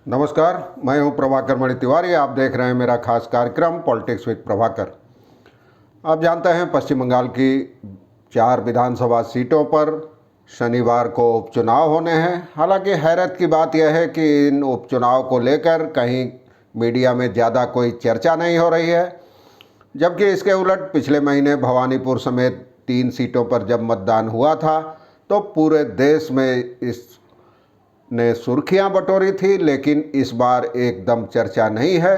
नमस्कार, मैं हूं प्रभाकर मणि तिवारी। आप देख रहे हैं मेरा खास कार्यक्रम पॉलिटिक्स विद प्रभाकर। आप जानते हैं पश्चिम बंगाल की 4 विधानसभा सीटों पर शनिवार को उपचुनाव होने हैं। हालांकि हैरत की बात यह है कि इन उपचुनाव को लेकर कहीं मीडिया में ज़्यादा कोई चर्चा नहीं हो रही है, जबकि इसके उलट पिछले महीने भवानीपुर समेत 3 सीटों पर जब मतदान हुआ था तो पूरे देश में इस ने सुर्खियां बटोरी थी, लेकिन इस बार एकदम चर्चा नहीं है।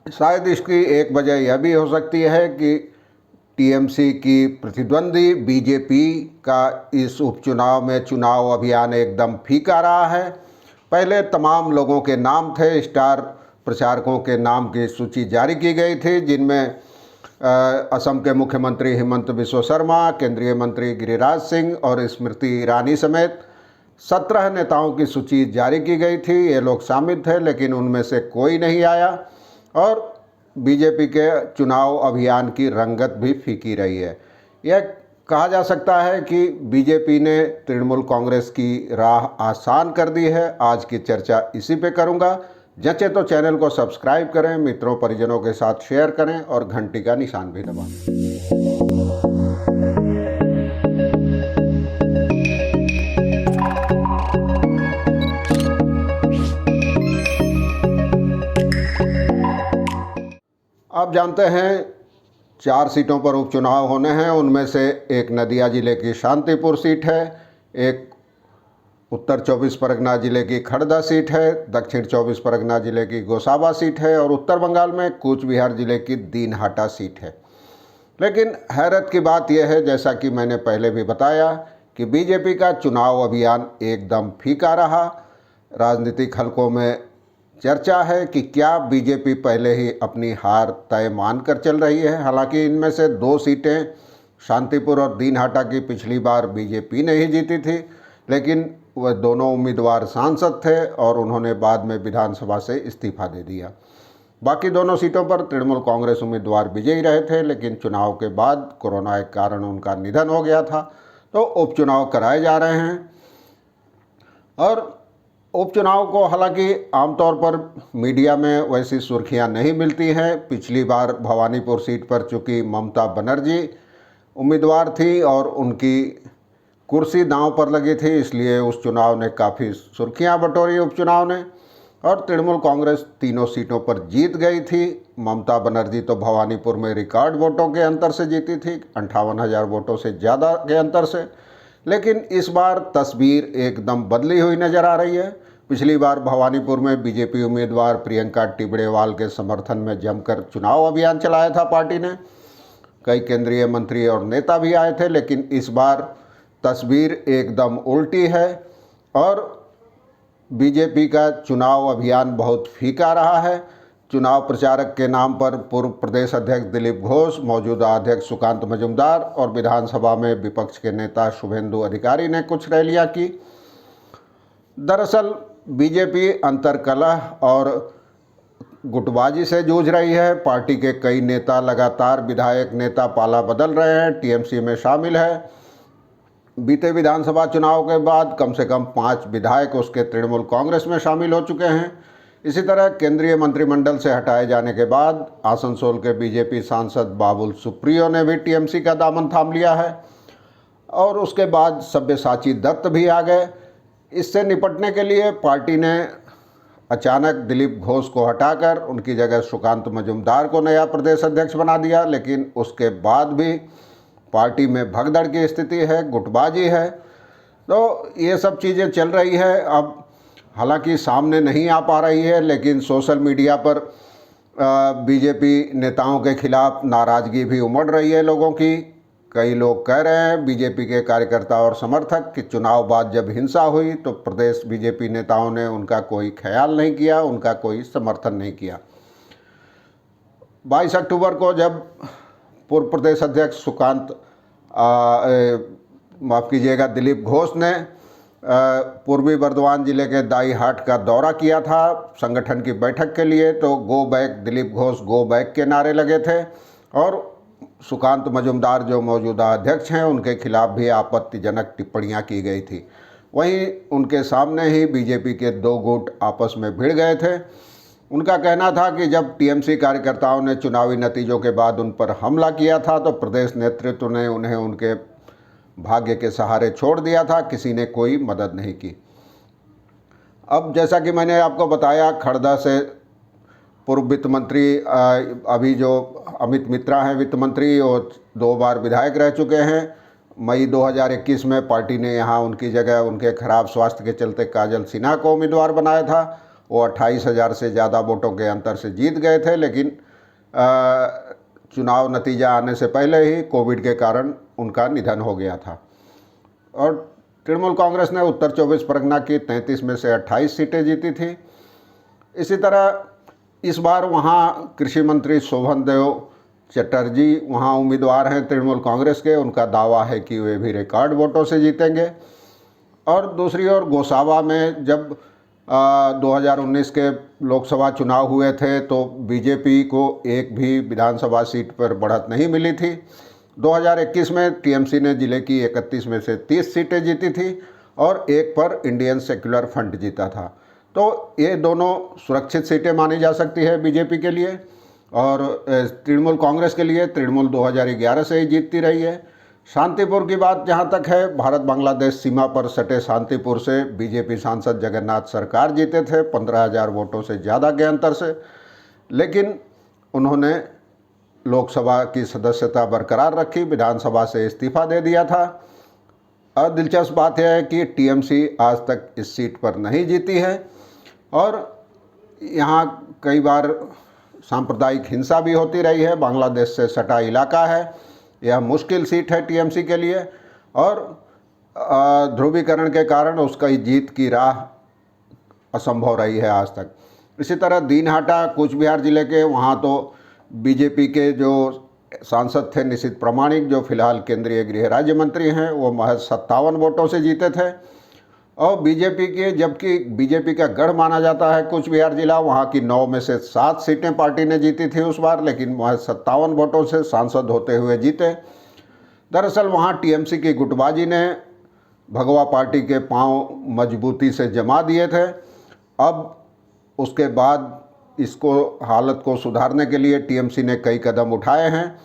शायद इसकी एक वजह यह भी हो सकती है कि टीएमसी की प्रतिद्वंदी बीजेपी का इस उपचुनाव में चुनाव अभियान एकदम फीका रहा है। पहले तमाम लोगों के नाम थे, स्टार प्रचारकों के नाम की सूची जारी की गई थी, जिनमें असम के मुख्यमंत्री हिमंत बिस्वा शर्मा, केंद्रीय मंत्री गिरिराज सिंह और स्मृति ईरानी समेत 17 नेताओं की सूची जारी की गई थी। ये लोग शामिल थे, लेकिन उनमें से कोई नहीं आया और बीजेपी के चुनाव अभियान की रंगत भी फीकी रही है। यह कहा जा सकता है कि बीजेपी ने तृणमूल कांग्रेस की राह आसान कर दी है। आज की चर्चा इसी पे करूंगा। जचे तो चैनल को सब्सक्राइब करें, मित्रों परिजनों के साथ शेयर करें और घंटी का निशान भी दबाएं। आप जानते हैं 4 सीटों पर उपचुनाव होने हैं। उनमें से एक नदिया जिले की शांतिपुर सीट है, एक उत्तर 24 परगना जिले की खड़दा सीट है, दक्षिण 24 परगना जिले की गोसाबा सीट है और उत्तर बंगाल में कूच बिहार जिले की दीनहाटा सीट है। लेकिन हैरत की बात यह है, जैसा कि मैंने पहले भी बताया, कि बीजेपी का चुनाव अभियान एकदम फीका रहा। राजनीतिक हलकों में चर्चा है कि क्या बीजेपी पहले ही अपनी हार तय मानकर चल रही है। हालांकि इनमें से 2 सीटें शांतिपुर और दीनहाटा की पिछली बार बीजेपी ने ही जीती थी, लेकिन वह दोनों उम्मीदवार सांसद थे और उन्होंने बाद में विधानसभा से इस्तीफा दे दिया। बाकी दोनों सीटों पर तृणमूल कांग्रेस उम्मीदवार विजयी रहे थे, लेकिन चुनाव के बाद कोरोना के कारण उनका निधन हो गया था, तो उपचुनाव कराए जा रहे हैं। और उपचुनाव को हालांकि आमतौर पर मीडिया में वैसी सुर्खियां नहीं मिलती हैं। पिछली बार भवानीपुर सीट पर चूँकि ममता बनर्जी उम्मीदवार थी और उनकी कुर्सी दांव पर लगी थी, इसलिए उस चुनाव ने काफ़ी सुर्खियां बटोरी उपचुनाव ने। और तृणमूल कांग्रेस तीनों सीटों पर जीत गई थी। ममता बनर्जी तो भवानीपुर में रिकॉर्ड वोटों के अंतर से जीती थी, 58,000 वोटों से ज़्यादा के अंतर से। लेकिन इस बार तस्वीर एकदम बदली हुई नज़र आ रही है। पिछली बार भवानीपुर में बीजेपी उम्मीदवार प्रियंका टिबड़ेवाल के समर्थन में जमकर चुनाव अभियान चलाया था पार्टी ने। कई केंद्रीय मंत्री और नेता भी आए थे, लेकिन इस बार तस्वीर एकदम उल्टी है और बीजेपी का चुनाव अभियान बहुत फीका रहा है। चुनाव प्रचारक के नाम पर पूर्व प्रदेश अध्यक्ष दिलीप घोष, मौजूदा अध्यक्ष सुकांत मजूमदार और विधानसभा में विपक्ष के नेता शुभेंदु अधिकारी ने कुछ रैलियां की। दरअसल बीजेपी अंतर्कलह और गुटबाजी से जूझ रही है। पार्टी के कई नेता लगातार विधायक नेता पाला बदल रहे हैं, टीएमसी में शामिल है। बीते विधानसभा चुनाव के बाद कम से कम 5 विधायक उसके तृणमूल कांग्रेस में शामिल हो चुके हैं। इसी तरह केंद्रीय मंत्रिमंडल से हटाए जाने के बाद आसनसोल के बीजेपी सांसद बाबुल सुप्रियो ने भी टीएमसी का दामन थाम लिया है और उसके बाद सब्यसाची दत्त भी आ गए। इससे निपटने के लिए पार्टी ने अचानक दिलीप घोष को हटाकर उनकी जगह सुकांत मजूमदार को नया प्रदेश अध्यक्ष बना दिया, लेकिन उसके बाद भी पार्टी में भगदड़ की स्थिति है, गुटबाजी है। तो ये सब चीज़ें चल रही है। अब हालांकि सामने नहीं आ पा रही है, लेकिन सोशल मीडिया पर बीजेपी नेताओं के खिलाफ नाराज़गी भी उमड़ रही है लोगों की। कई लोग कह रहे हैं, बीजेपी के कार्यकर्ता और समर्थक, कि चुनाव बाद जब हिंसा हुई तो प्रदेश बीजेपी नेताओं ने उनका कोई ख्याल नहीं किया, उनका कोई समर्थन नहीं किया। 22 अक्टूबर को जब पूर्व प्रदेश अध्यक्ष माफ़ कीजिएगा दिलीप घोष ने पूर्वी बर्दवान जिले के दाईहाट का दौरा किया था संगठन की बैठक के लिए, तो go back Dilip Ghosh go back के नारे लगे थे और सुकांत मजूमदार जो मौजूदा अध्यक्ष हैं उनके खिलाफ भी आपत्तिजनक टिप्पणियां की गई थी। वहीं उनके सामने ही बीजेपी के दो गुट आपस में भिड़ गए थे। उनका कहना था कि जब टीएमसी कार्यकर्ताओं ने चुनावी नतीजों के बाद उन पर हमला किया था तो प्रदेश नेतृत्व ने उन्हें उनके भाग्य के सहारे छोड़ दिया था, किसी ने कोई मदद नहीं की। अब जैसा कि मैंने आपको बताया, खड़दा से पूर्व वित्त मंत्री अभी जो अमित मित्रा हैं वित्त मंत्री, और 2 बार विधायक रह चुके हैं। मई 2021 में पार्टी ने यहाँ उनकी जगह उनके खराब स्वास्थ्य के चलते काजल सिन्हा को उम्मीदवार बनाया था। वो 28,000 से ज़्यादा वोटों के अंतर से जीत गए थे, लेकिन चुनाव नतीजा आने से पहले ही कोविड के कारण उनका निधन हो गया था। और तृणमूल कांग्रेस ने उत्तर 24 परगना की 33 में से 28 सीटें जीती थी। इसी तरह इस बार वहाँ कृषि मंत्री शोभन देव चटर्जी वहाँ उम्मीदवार हैं तृणमूल कांग्रेस के। उनका दावा है कि वे भी रिकॉर्ड वोटों से जीतेंगे। और दूसरी ओर गोसावा में जब 2019 के लोकसभा चुनाव हुए थे तो बीजेपी को एक भी विधानसभा सीट पर बढ़त नहीं मिली थी। 2021 में टीएमसी ने जिले की 31 में से 30 सीटें जीती थी और एक पर इंडियन सेक्युलर फ्रंट जीता था। तो ये दोनों सुरक्षित सीटें मानी जा सकती है बीजेपी के लिए। और तृणमूल कांग्रेस के लिए तृणमूल 2011 से ही जीतती रही है। शांतिपुर की बात जहाँ तक है, भारत बांग्लादेश सीमा पर सटे शांतिपुर से बीजेपी सांसद जगन्नाथ सरकार जीते थे 15,000 वोटों से ज़्यादा के अंतर से, लेकिन उन्होंने लोकसभा की सदस्यता बरकरार रखी, विधानसभा से इस्तीफा दे दिया था। और दिलचस्प बात यह है कि टीएमसी आज तक इस सीट पर नहीं जीती है और यहाँ कई बार सांप्रदायिक हिंसा भी होती रही है। बांग्लादेश से सटा इलाका है, यह मुश्किल सीट है टीएमसी के लिए और ध्रुवीकरण के कारण उसकी जीत की राह असंभव रही है आज तक। इसी तरह दीनहाटा कूच बिहार जिले के, वहाँ तो बीजेपी के जो सांसद थे निशित प्रामाणिक, जो फिलहाल केंद्रीय गृह राज्य मंत्री हैं, वो महज 57 वोटों से जीते थे। और बीजेपी के, जबकि बीजेपी का गढ़ माना जाता है कूच बिहार जिला, वहाँ की 9 में से 7 सीटें पार्टी ने जीती थी उस बार, लेकिन महज 57 वोटों से सांसद होते हुए जीते। दरअसल वहाँ टीएमसी की गुटबाजी ने भगवा पार्टी के पांव मजबूती से जमा दिए थे। अब उसके बाद इसको हालत को सुधारने के लिए टीएमसी ने कई कदम उठाए हैं।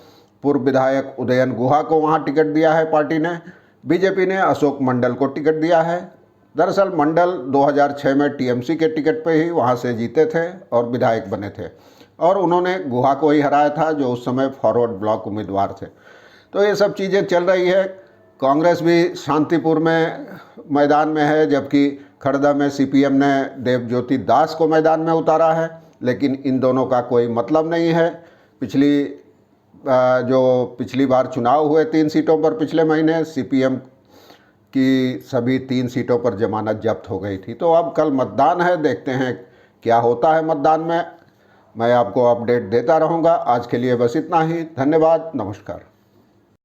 पूर्व विधायक उदयन गुहा को वहाँ टिकट दिया है पार्टी ने। बीजेपी ने अशोक मंडल को टिकट दिया है। दरअसल मंडल 2006 में टीएमसी के टिकट पे ही वहाँ से जीते थे और विधायक बने थे और उन्होंने गुहा को ही हराया था, जो उस समय फॉरवर्ड ब्लॉक उम्मीदवार थे। तो ये सब चीज़ें चल रही है। कांग्रेस भी शांतिपुर में मैदान में है, जबकि खड़दा में सीपीएम ने देवज्योति दास को मैदान में उतारा है, लेकिन इन दोनों का कोई मतलब नहीं है। पिछली बार चुनाव हुए 3 सीटों पर पिछले महीने, सीपीएम की सभी 3 सीटों पर जमानत जब्त हो गई थी। तो अब कल मतदान है, देखते हैं क्या होता है मतदान में। मैं आपको अपडेट देता रहूँगा। आज के लिए बस इतना ही। धन्यवाद, नमस्कार।